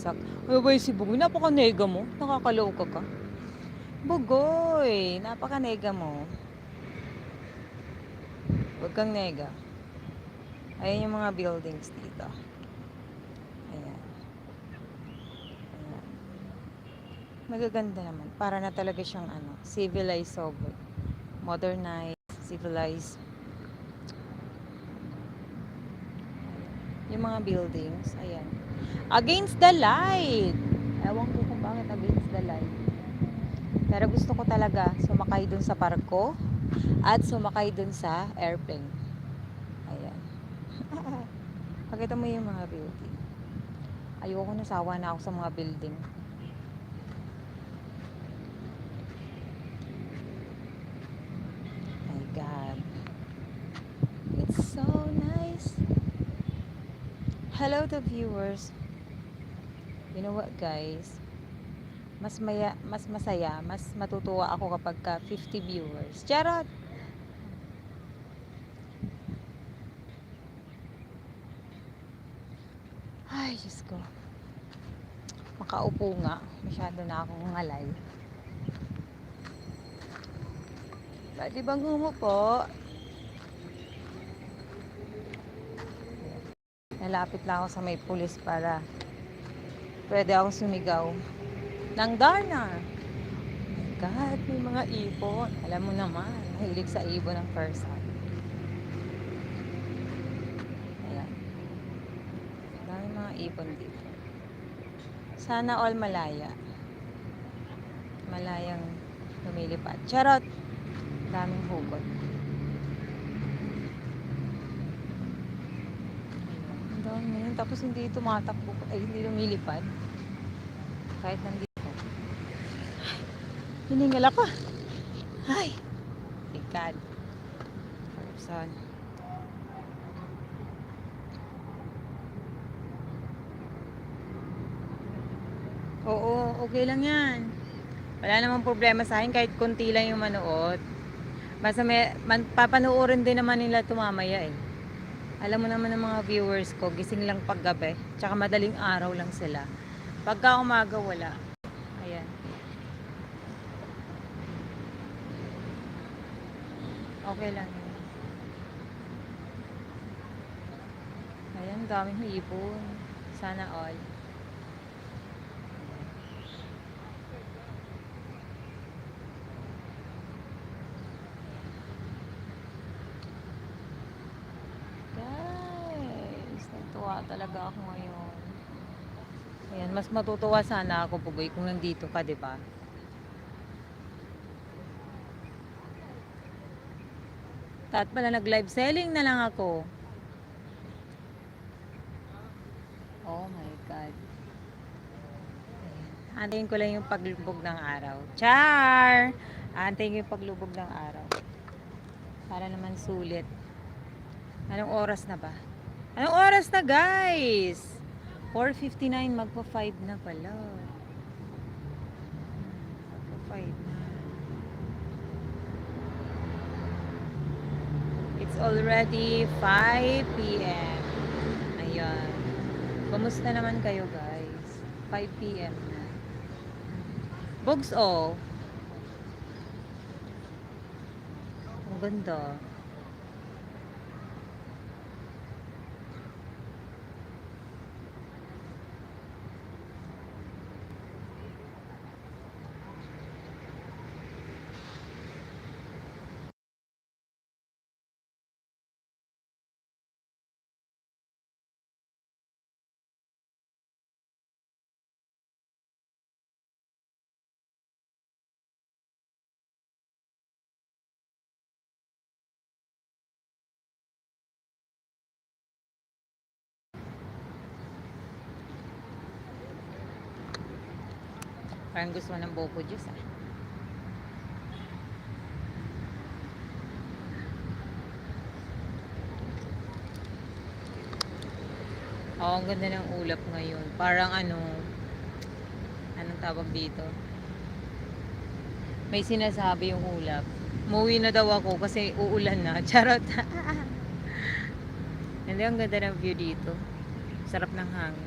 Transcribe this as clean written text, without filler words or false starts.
bumagsak. Ano ba yung si Bugoy? Napaka-nega mo. Nakakaloko ka. Bugoy, napaka-nega mo. Huwag kang nega. Ayan yung mga buildings dito. Ayan. Ayan. Magaganda naman. Para na talaga siyang civilized sober. Modernized, civilized. Yung mga buildings. Ayan. Against the light. Ewan ko kung bakit against the light. Pero gusto ko talaga sumakay dun sa barko at sumakay dun sa airplane. Ayan. Pakita mo yung mga building. Ayoko, nasawa na ako sa mga building. My God. It's so nice. Hello to viewers. You know what, guys? Mas masaya, mas matutuwa ako kapag 50 viewers. Charot! Ay, Diyos ko. Makaupo nga. Masyado na akong ngalay. Pwede bang humupo? Nalapit lang ako sa may pulis para pwede ako sumigaw ng Darna. God, may mga ibon. Alam mo naman, mahilig sa ibon ng person. Ayan. Dami mga ibon dito. Sana all malaya. Malayang lumilipad. Charot! Daming hugot. Ang dami yun. Tapos hindi tumatakbo. Ay, hindi lumilipad. Kahit nandito. Hiningal ako. Ay! My God. Person. Oo, okay lang yan. Wala namang problema sa akin kahit konti lang yung manood. Basta papanoorin din naman nila tumamaya eh. Alam mo naman ng mga viewers ko, gising lang paggabi. Tsaka madaling araw lang sila. Pagka umaga, wala. Ayan. Okay lang yun. Ayan, daming hipon. Sana all. Guys, natuwa talaga ako ngayon. Ayan, mas matutuwa sana ako, Pugoy, kung nandito ka, di ba? At pala nag-live selling na lang ako. Oh my God. Antayin ko lang yung paglubog ng araw. Char! Antayin ko yung paglubog ng araw. Para naman sulit. Anong oras na ba? Anong oras na, guys? 4:59, magpa 5 na pala. Magpa 5 na. It's already 5 p.m. Ayan. Kumusta naman kayo, guys? 5 p.m. na. Bogs, oh. Ang ganda. Parang gusto mo ng buko juice, ah. Oh, ang ganda ng ulap ngayon. Parang anong tawag dito? May sinasabi yung ulap. Umuwi na daw ako kasi uulan na. Charot. Hindi, ang ganda ng view dito. Sarap ng hangin.